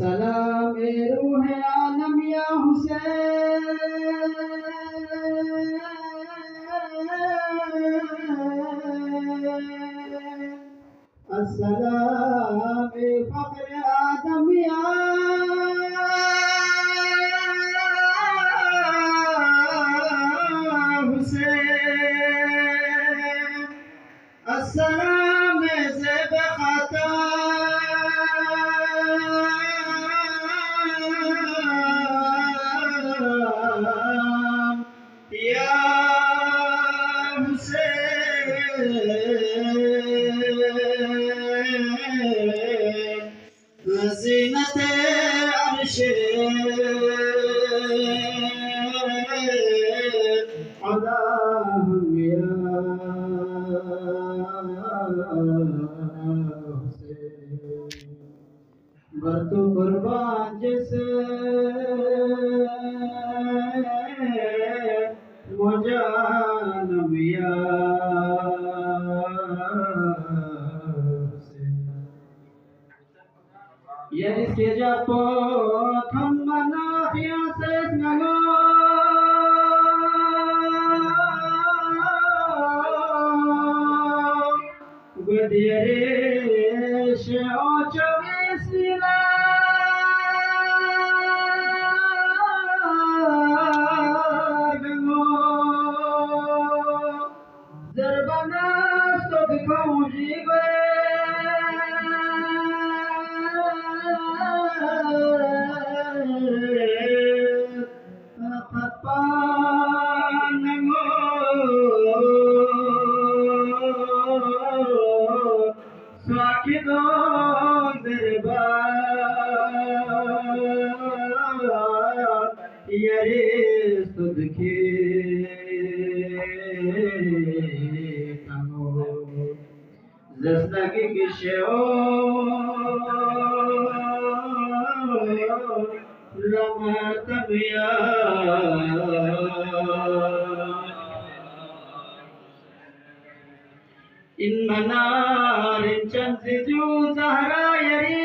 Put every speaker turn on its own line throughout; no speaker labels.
सलाम ए रूह आलम या हुसैन, अस्सलाम ए फख्र आदम या हुसैन, अस्सलाम ए ज़ेब ख़ता या हुसैन, ज़ीनत अर्श अला हम या हुसैन, बरतु कुर्बान जिसे मुजानम या हुसैन, यदि के जपो थम मनाफिया से नगो गुदियरे से ओचो सिला गंगो जरबना तो दिखाऊं जी गए स्वाकिदो दरबार यरे सुदखे तनो जसदगी किशो लमतबिया इन मनार चंदजू ज़हरा यरी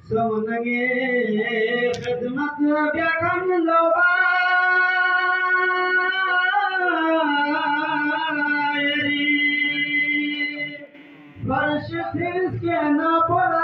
सोनगे खिदमत ब्याखन लोबा यरी फर्श फिर के न पड़ा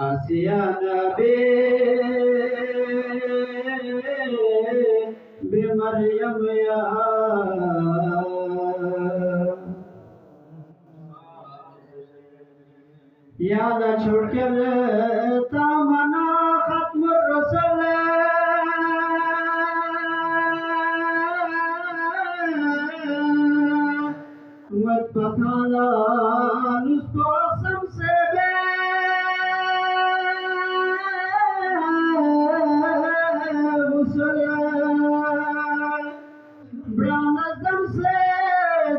आसिया नबी बेमरियम याद छोड़ कर तमन्ना खत्म रसूल मत पताला उसको सबसे ब्रानदम से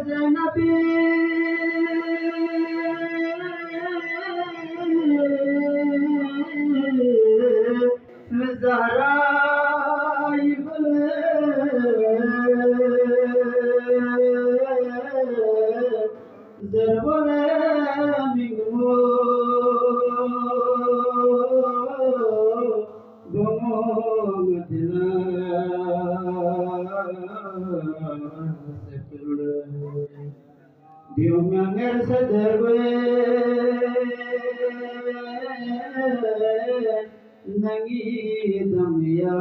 ज़ैनबी Zahra ज़रबले मिगो Gomo Madina Dios me angerse derwe nangi damya